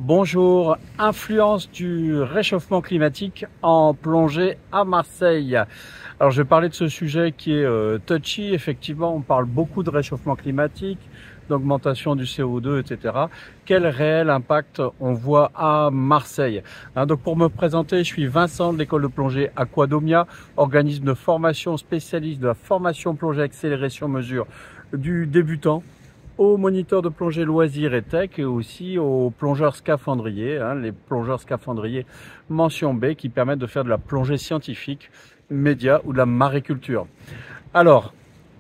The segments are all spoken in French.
Bonjour, influence du réchauffement climatique en plongée à Marseille. Alors je vais parler de ce sujet qui est touchy. Effectivement, on parle beaucoup de réchauffement climatique, d'augmentation du CO2, etc. Quel réel impact on voit à Marseille? Donc pour me présenter, je suis Vincent de l'école de plongée Aquadomia, organisme de formation spécialiste de la formation plongée accélérée sur mesure du débutant aux moniteurs de plongée loisirs et tech et aussi aux plongeurs scaphandriers, les plongeurs scaphandriers mention B qui permettent de faire de la plongée scientifique, média ou de la mariculture. Alors,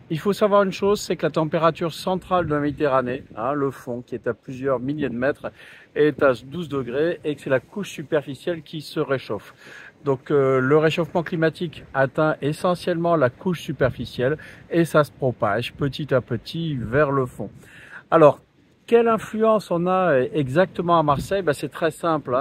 il faut savoir une chose, c'est que la température centrale de la Méditerranée, le fond qui est à plusieurs milliers de mètres, est à 12 degrés et que c'est la couche superficielle qui se réchauffe. Donc le réchauffement climatique atteint essentiellement la couche superficielle et ça se propage petit à petit vers le fond. Alors, quelle influence on a exactement à Marseille? C'est très simple,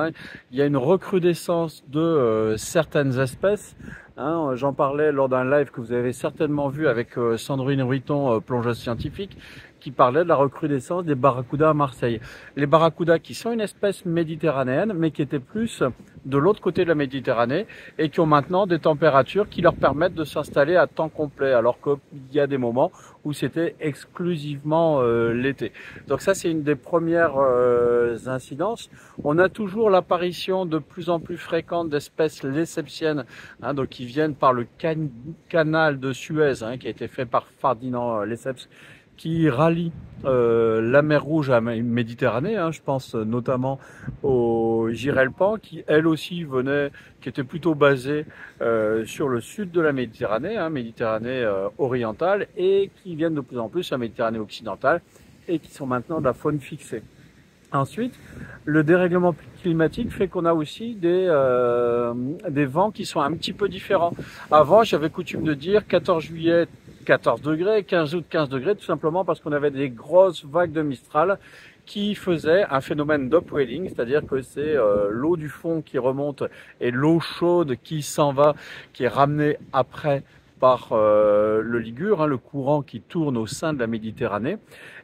Il y a une recrudescence de certaines espèces. J'en parlais lors d'un live que vous avez certainement vu avec Sandrine Ruiton, plongeuse scientifique, qui parlait de la recrudescence des barracudas à Marseille. Les barracudas qui sont une espèce méditerranéenne, mais qui étaient plus de l'autre côté de la Méditerranée et qui ont maintenant des températures qui leur permettent de s'installer à temps complet, alors qu'il y a des moments où c'était exclusivement l'été. Donc ça, c'est une des premières incidences. On a toujours l'apparition de plus en plus fréquente d'espèces lesseptiennes, donc qui viennent par le canal de Suez, qui a été fait par Ferdinand Lesseps, qui rallie la mer Rouge à la Méditerranée. Je pense notamment au Girelpan, qui elle aussi qui était plutôt basée sur le sud de la Méditerranée, Méditerranée orientale, et qui viennent de plus en plus à la Méditerranée occidentale et qui sont maintenant de la faune fixée. Ensuite, le dérèglement climatique fait qu'on a aussi des vents qui sont un petit peu différents. Avant, j'avais coutume de dire 14 juillet, 14 degrés, 15 août, 15 degrés, tout simplement parce qu'on avait des grosses vagues de Mistral qui faisaient un phénomène d'upwelling, c'est-à-dire que c'est l'eau du fond qui remonte et l'eau chaude qui s'en va, qui est ramenée après par le Ligure, le courant qui tourne au sein de la Méditerranée.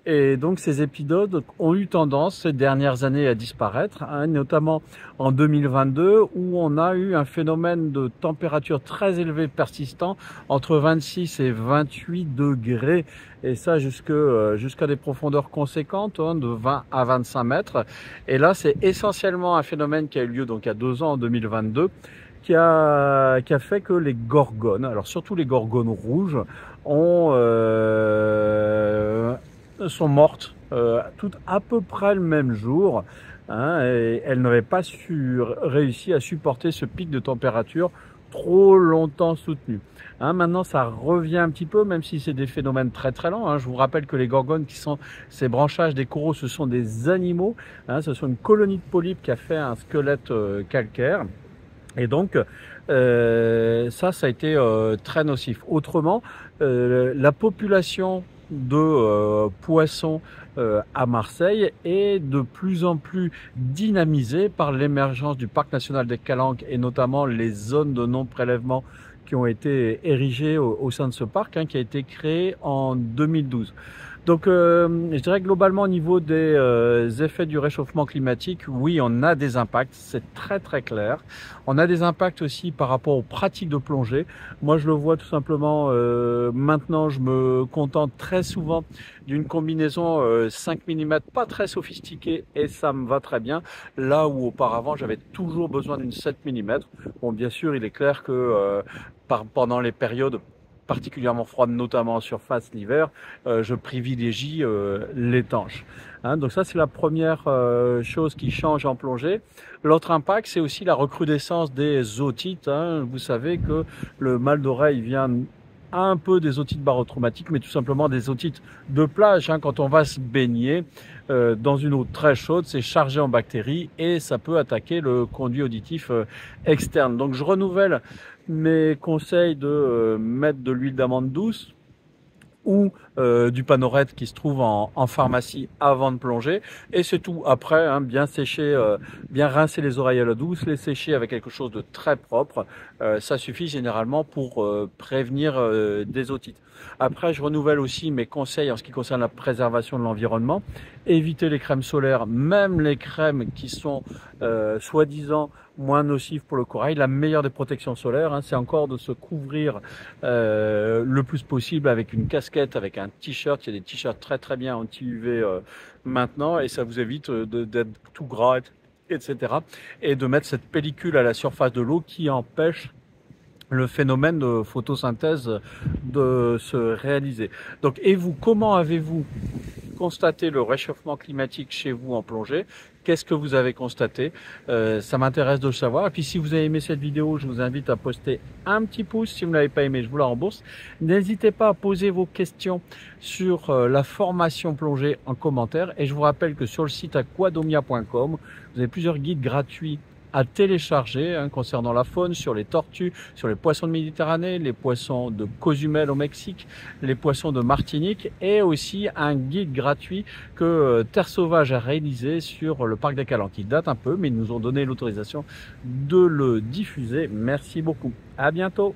Et donc ces épisodes ont eu tendance ces dernières années à disparaître, notamment en 2022 où on a eu un phénomène de température très élevée persistant entre 26 et 28 degrés et ça jusqu'à des profondeurs conséquentes, de 20 à 25 mètres. Et là c'est essentiellement un phénomène qui a eu lieu donc il y a 2 ans en 2022 qui a fait que les gorgones, alors surtout les gorgones rouges, sont mortes toutes à peu près le même jour, et elles n'avaient pas réussi à supporter ce pic de température trop longtemps soutenu. Maintenant, ça revient un petit peu, même si c'est des phénomènes très très lents. Je vous rappelle que les gorgones, qui sont ces branchages des coraux, ce sont des animaux. Ce sont une colonie de polypes qui a fait un squelette calcaire. Et donc, ça a été très nocif. Autrement, la population de poissons à Marseille est de plus en plus dynamisée par l'émergence du parc national des Calanques et notamment les zones de non-prélèvement qui ont été érigées au sein de ce parc, qui a été créé en 2012. Donc je dirais globalement au niveau des effets du réchauffement climatique, oui, on a des impacts, c'est très très clair. On a des impacts aussi par rapport aux pratiques de plongée. Moi je le vois tout simplement, maintenant je me contente très souvent d'une combinaison 5 mm pas très sophistiquée et ça me va très bien. Là où auparavant j'avais toujours besoin d'une 7 mm. Bon, bien sûr il est clair que pendant les périodes particulièrement froide, notamment en surface l'hiver, je privilégie l'étanche. Donc ça, c'est la première chose qui change en plongée. L'autre impact, c'est aussi la recrudescence des otites. Vous savez que le mal d'oreille vient un peu des otites barotraumatiques, mais tout simplement des otites de plage. Quand on va se baigner dans une eau très chaude, c'est chargé en bactéries et ça peut attaquer le conduit auditif externe. Donc je renouvelle mes conseils de mettre de l'huile d'amande douce, ou du Panorette qui se trouve en pharmacie avant de plonger. Et c'est tout. Après, hein, bien sécher, bien rincer les oreilles à l'eau douce, les sécher avec quelque chose de très propre. Ça suffit généralement pour prévenir des otites. Après, je renouvelle aussi mes conseils en ce qui concerne la préservation de l'environnement. Éviter les crèmes solaires, même les crèmes qui sont soi-disant moins nocives pour le corail. La meilleure des protections solaires, hein, c'est encore de se couvrir le plus possible avec une casquette, avec un t-shirt. Il y a des t-shirts très bien anti-UV maintenant, et ça vous évite d'être tout gras, etc. Et de mettre cette pellicule à la surface de l'eau qui empêche le phénomène de photosynthèse de se réaliser. Donc, et vous, comment avez-vous constaté le réchauffement climatique chez vous en plongée? Qu'est-ce que vous avez constaté? Ça m'intéresse de le savoir. Et puis si vous avez aimé cette vidéo, je vous invite à poster un petit pouce. Si vous ne l'avez pas aimé, je vous la rembourse. N'hésitez pas à poser vos questions sur la formation plongée en commentaire. Et je vous rappelle que sur le site aquadomia.com, vous avez plusieurs guides gratuits à télécharger hein, concernant la faune, sur les tortues, sur les poissons de Méditerranée, les poissons de Cozumel au Mexique, les poissons de Martinique, et aussi un guide gratuit que Terre Sauvage a réalisé sur le parc des Calanques, qui date un peu, mais ils nous ont donné l'autorisation de le diffuser. Merci beaucoup. À bientôt.